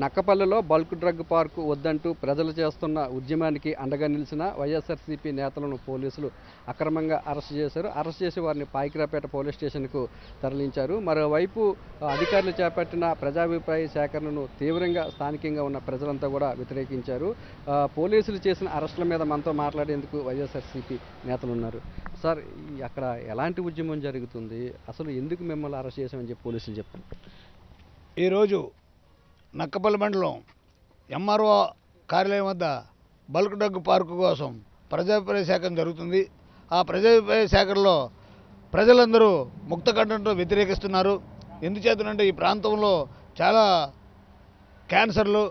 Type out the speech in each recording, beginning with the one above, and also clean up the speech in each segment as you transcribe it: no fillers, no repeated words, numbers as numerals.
నక్కపల్లిలో bulk drug park వద్దంటూ ప్రజలు చేస్తున్న ఉద్యమానికి అండగా నిలిచిన వైఎస్ఆర్సీపీ నేతలను పోలీసులు అక్రమంగా అరెస్ట్ చేశారు. అరెస్ట్ చేసి వారిని పాయికరాపేట పోలీస్ స్టేషన్కు తరలించారు. మరోవైపు అధికారులు చేపట్టిన ప్రజాభిప్రాయ సేకరణను తీవ్రంగా స్థానికంగా ఉన్న ప్రజలంతా కూడా వ్యతిరేకించారు. పోలీసులు చేసిన అరెస్టుల మీద మనతో మాట్లాడేందుకు వైఎస్ఆర్సీపీ నేతలు ఉన్నారు. సార్, అక్కడ ఎలాంటి ఉద్యమం జరుగుతుంది, అసలు ఎందుకు మిమ్మల్ని అరెస్ట్ చేశామని చెప్పి పోలీసులు చెప్పారు? ఈరోజు నక్కపల్లి మండలం ఎంఆర్ఓ కార్యాలయం వద్ద బల్క్ డ్రగ్ పార్కు కోసం ప్రజాభిప్రాయ సేకరణ జరుగుతుంది. ఆ ప్రజాభిప్రాయ సేకరణలో ప్రజలందరూ ముక్తకంఠంతో వ్యతిరేకిస్తున్నారు. ఎందుచేతనంటే ఈ ప్రాంతంలో చాలా క్యాన్సర్లు,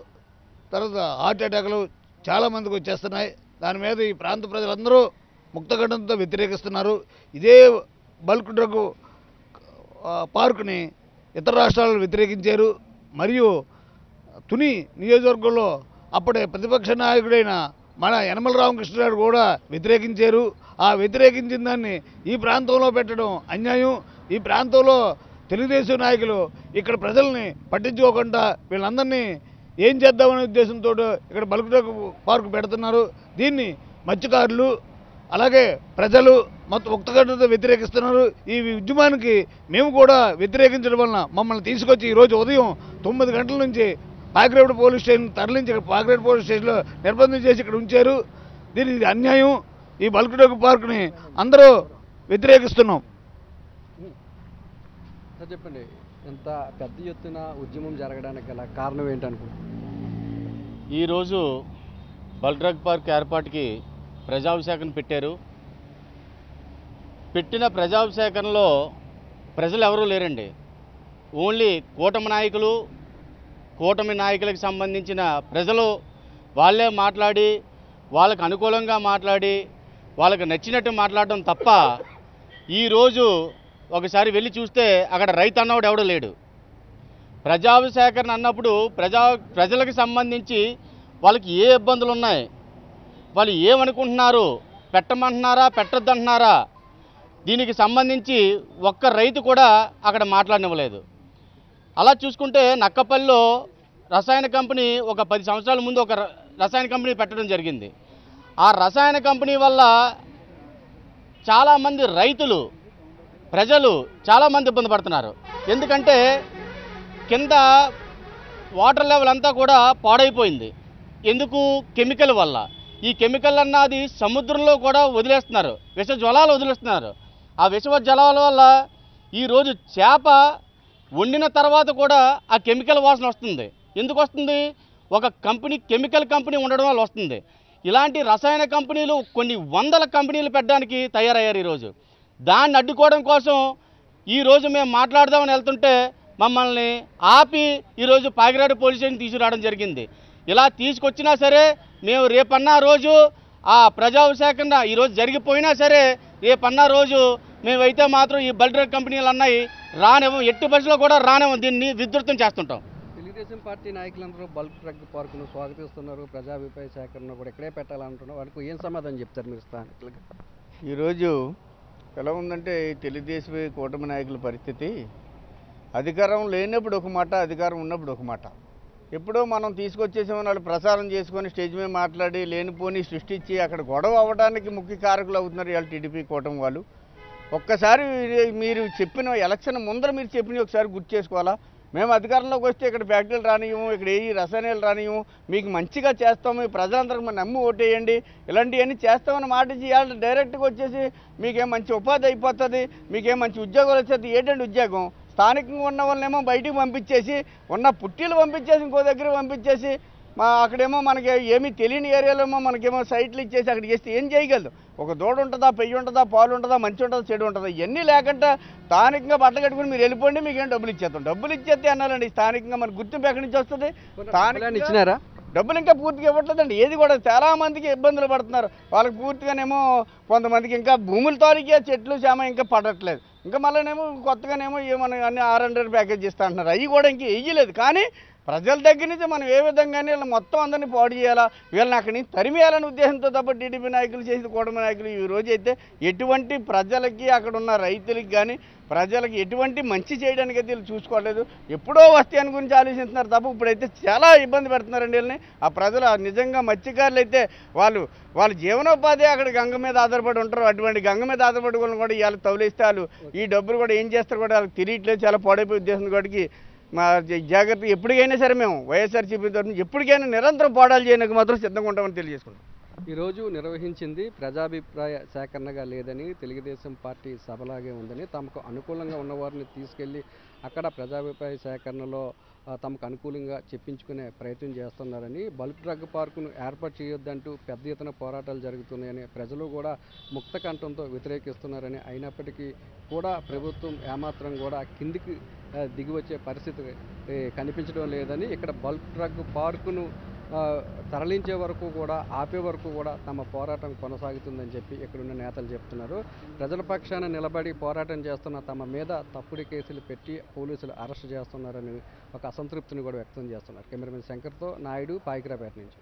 తర్వాత హార్ట్ అటాక్లు చాలామందికి వచ్చేస్తున్నాయి. దాని మీద ఈ ప్రాంత ప్రజలందరూ ముక్తకంఠంతో వ్యతిరేకిస్తున్నారు. ఇదే బల్క్ డ్రగ్ పార్కుని ఇతర రాష్ట్రాలు వ్యతిరేకించారు. మరియు తుని నియోజకవర్గంలో అప్పటి ప్రతిపక్ష నాయకుడైన మన యనమల రామకృష్ణరావు కూడా వ్యతిరేకించారు. ఆ వ్యతిరేకించిన దాన్ని ఈ ప్రాంతంలో పెట్టడం అన్యాయం. ఈ ప్రాంతంలో తెలుగుదేశం నాయకులు ఇక్కడ ప్రజల్ని పట్టించుకోకుండా వీళ్ళందరినీ ఏం చేద్దామనే ఉద్దేశంతో ఇక్కడ బల్క్ డ్రగ్ పార్కు పెడుతున్నారు. దీన్ని మత్స్యకారులు అలాగే ప్రజలు మొత్తం ముక్తకంఠంతో వ్యతిరేకిస్తున్నారు. ఈ ఉద్యమానికి మేము కూడా వ్యతిరేకించడం వలన మమ్మల్ని తీసుకొచ్చి ఈరోజు ఉదయం 9 గంటల నుంచి పాకిరేపేట పోలీస్ స్టేషన్ తరలించి పాకిరేపేట పోలీస్ స్టేషన్లో నిర్బంధం చేసి ఇక్కడ ఉంచారు. దీనికి అన్యాయం. ఈ బల్క్ డ్రగ్ పార్కుని అందరూ వ్యతిరేకిస్తున్నాం. చెప్పండి, ఎంత పెద్ద ఎత్తున ఉద్యమం జరగడానికి గల కారణం ఏంటనుకుంటున్నారు? ఈరోజు బల్క్ డ్రగ్ పార్క్ ఏర్పాటుకి ప్రజాభిషేకం పెట్టారు. పెట్టిన ప్రజాభిషేకంలో ప్రజలు ఎవరూ లేరండి. ఓన్లీ కూటమి నాయకులకు సంబంధించిన ప్రజలు వాళ్ళే మాట్లాడి, వాళ్ళకు అనుకూలంగా మాట్లాడి, వాళ్ళకు నచ్చినట్టు మాట్లాడడం తప్ప ఈరోజు ఒకసారి వెళ్ళి చూస్తే అక్కడ రైతు అన్నవాడు ఎవడూ లేడు. ప్రజాభిషేకరణ అన్నప్పుడు ప్రజలకు సంబంధించి వాళ్ళకి ఏ ఇబ్బందులు ఉన్నాయి, వాళ్ళు ఏమనుకుంటున్నారు, పెట్టమంటున్నారా పెట్టొద్దంటున్నారా, దీనికి సంబంధించి ఒక్క రైతు కూడా అక్కడ మాట్లాడనివ్వలేదు. అలా చూసుకుంటే నక్కపల్లిలో రసాయన కంపెనీ ఒక 10 సంవత్సరాల ముందు ఒక రసాయన కంపెనీ పెట్టడం జరిగింది. ఆ రసాయన కంపెనీ వల్ల చాలామంది రైతులు ప్రజలు చాలామంది ఇబ్బంది పడుతున్నారు. ఎందుకంటే కింద వాటర్ లెవెల్ అంతా కూడా పాడైపోయింది. ఎందుకు? కెమికల్ వల్ల. ఈ కెమికల్ అన్నది సముద్రంలో కూడా వదిలేస్తున్నారు, విష జ్వలాలు వదిలేస్తున్నారు. ఆ విష జలాల వల్ల ఈరోజు చేప వండిన తర్వాత కూడా ఆ కెమికల్ వాసన వస్తుంది. ఎందుకు వస్తుంది? ఒక కెమికల్ కంపెనీ ఉండడం వల్ల వస్తుంది. ఇలాంటి రసాయన కంపెనీలు కొన్ని వందల కంపెనీలు పెట్టడానికి తయారయ్యారు ఈరోజు. దాన్ని అడ్డుకోవడం కోసం ఈరోజు మేము మాట్లాడదామని వెళ్తుంటే మమ్మల్ని ఆపి ఈరోజు పాకిరేపేట పోలీస్ స్టేషన్ తీసుకురావడం జరిగింది. ఇలా తీసుకొచ్చినా సరే మేము రేపన్నా రోజు ఆ ప్రజాభిషేకరణ ఈరోజు జరిగిపోయినా సరే రేపన్నా రోజు మేమైతే మాత్రం ఈ బల్క్ డ్రగ్ కంపెనీలు అన్నాయి రానివ్వం, ఎట్టి బస్సులో కూడా రానివ్వం. దీన్ని విస్తృతం చేస్తుంటాం. తెలుగుదేశం పార్టీ నాయకులందరూ బల్క్ డ్రగ్ పార్కును స్వాగతిస్తున్నారు. ప్రజాభిప్రాయ సేకరణ కూడా ఇక్కడే పెట్టాలంటున్నారు. వారికి ఏం సమాధానం చెప్తారు మీరు స్థానికులుగా? ఈరోజు ఎలా ఉందంటే తెలుగుదేశం కూటమి నాయకుల పరిస్థితి, అధికారం లేనప్పుడు ఒక మాట, అధికారం ఉన్నప్పుడు ఒక మాట. ఎప్పుడో మనం తీసుకొచ్చేసామని వాళ్ళు ప్రచారం చేసుకొని స్టేజ్ మీద మాట్లాడి లేనిపోని సృష్టించి అక్కడ గొడవ అవ్వడానికి ముఖ్య కారకులు అవుతున్నారు ఇవాళ టీడీపీ కూటమి వాళ్ళు. ఒక్కసారి మీరు చెప్పిన ఎలక్షన్ ముందర మీరు చెప్పినవి ఒకసారి గుర్తు చేసుకోవాలా. మేము అధికారంలోకి వస్తే ఇక్కడ ఫ్యాక్టరీలు రానియము, ఇక్కడ ఏ రసాయనాలు రానియము, మీకు మంచిగా చేస్తాము, ప్రజలందరికీ నమ్మి ఓటేయండి, ఇలాంటివన్నీ చేస్తామని మాట ఇచ్చి ఇవాళ డైరెక్ట్గా వచ్చేసి మీకేం మంచి ఉపాధి అయిపోతుంది, మీకేం మంచి ఉద్యోగాలు వచ్చేది. ఏంటంటే ఉద్యోగం స్థానికంగా ఉన్న వాళ్ళనేమో బయటికి పంపించేసి, ఉన్న పుట్టీలు పంపించేసి ఇంకో దగ్గర పంపించేసి, అక్కడేమో మనకి ఏమీ తెలియని ఏరియాలో మనకేమో సైట్లు ఇచ్చేసి అక్కడికి చేస్తే ఏం చేయగలదు? ఒక దూడ ఉంటుందా, పెయ్యి ఉంటుందా, పాలు ఉంటుందా, మంచి ఉంటుందా, చెడు ఉంటుందా? ఇవన్నీ లేకుండా స్థానికంగా బట్టలు కట్టుకుని మీరు వెళ్ళిపోండి, మీకేం డబ్బులు ఇచ్చేస్తాం. డబ్బులు ఇచ్చేస్తే అన్నారండి. స్థానికంగా మన గుర్తింపు ఎక్కడి నుంచి వస్తుంది? ఇచ్చినారా? డబ్బులు ఇంకా పూర్తిగా ఇవ్వట్లేదండి. ఏది కూడా చాలామందికి ఇబ్బందులు పడుతున్నారు. వాళ్ళకి పూర్తిగానేమో కొంతమందికి ఇంకా భూముల తారీఖే చెట్లు చేమ ఇంకా పడట్లేదు. ఇంకా మళ్ళీనేమో కొత్తగానేమో ఏమన్నా అన్ని 600 ప్యాకేజ్ ఇస్తా అంటున్నారు. అవి కూడా ఇంక వేయలేదు. కానీ ప్రజల దగ్గర నుంచి మనం ఏ విధంగానే వీళ్ళని మొత్తం అందరినీ పాడు చేయాలా, వీళ్ళని అక్కడి నుంచి తరిమేయాలనే ఉద్దేశంతో తప్ప టీడీపీ నాయకులు చేసిన కూటమి నాయకులు ఈ రోజు అయితే ఎటువంటి ప్రజలకి అక్కడ ఉన్న రైతులకి కానీ ప్రజలకి ఎటువంటి మంచి చేయడానికి అయితే వీళ్ళు చూసుకోవట్లేదు. ఎప్పుడో వస్తాయని గురించి ఆలోచిస్తున్నారు తప్ప ఇప్పుడైతే చాలా ఇబ్బంది పెడుతున్నారండి వీళ్ళని. ఆ ప్రజలు నిజంగా మత్స్యకారులు అయితే వాళ్ళ జీవనోపాధి అక్కడ గంగ మీద ఆధారపడి ఉంటారు. అటువంటి గంగ మీద ఆధారపడి వాళ్ళని కూడా ఇవాళ తౌలేస్తే వాళ్ళు ఈ డబ్బులు కూడా ఏం చేస్తారు కూడా వాళ్ళకి తెలియట్లేదు. చాలా పాడైపోయే ఉద్దేశం కాబట్టి మా జాగ్రత్త ఎప్పటికైనా సరే మేము వైఎస్ఆర్సీపీ తరఫున ఎప్పటికైనా నిరంతరం పోరాటాలు చేయడానికి మాత్రం సిద్ధంగా ఉంటామని తెలియజేసుకుంటాం. ఈరోజు నిర్వహించింది ప్రజాభిప్రాయ సేకరణగా లేదని, తెలుగుదేశం పార్టీ సభలాగే ఉందని, తమకు అనుకూలంగా ఉన్నవారిని తీసుకెళ్లి అక్కడ ప్రజాభిప్రాయ సేకరణలో తమకు అనుకూలంగా చెప్పించుకునే ప్రయత్నం చేస్తున్నారని, బల్క్ డ్రగ్ పార్కును ఏర్పాటు చేయొద్దంటూ పెద్ద ఎత్తున పోరాటాలు జరుగుతున్నాయని ప్రజలు కూడా ముక్త కంఠంతో వ్యతిరేకిస్తున్నారని, అయినప్పటికీ కూడా ప్రభుత్వం ఏమాత్రం కూడా కిందికి దిగి వచ్చే పరిస్థితి కనిపించడం లేదని, ఇక్కడ బల్క్ డ్రగ్ పార్కును తరలించే వరకు కూడా ఆపే వరకు కూడా తమ పోరాటం కొనసాగుతుందని చెప్పి ఇక్కడున్న నేతలు చెప్తున్నారు. ప్రజల పక్షాన నిలబడి పోరాటం చేస్తున్న తమ మీద తప్పుడు కేసులు పెట్టి పోలీసులు అరెస్ట్ చేస్తున్నారని ఒక అసంతృప్తిని కూడా వ్యక్తం చేస్తున్నారు. కెమెరామెన్ శంకర్తో నాయుడు, పాయికరాపేట నుంచి.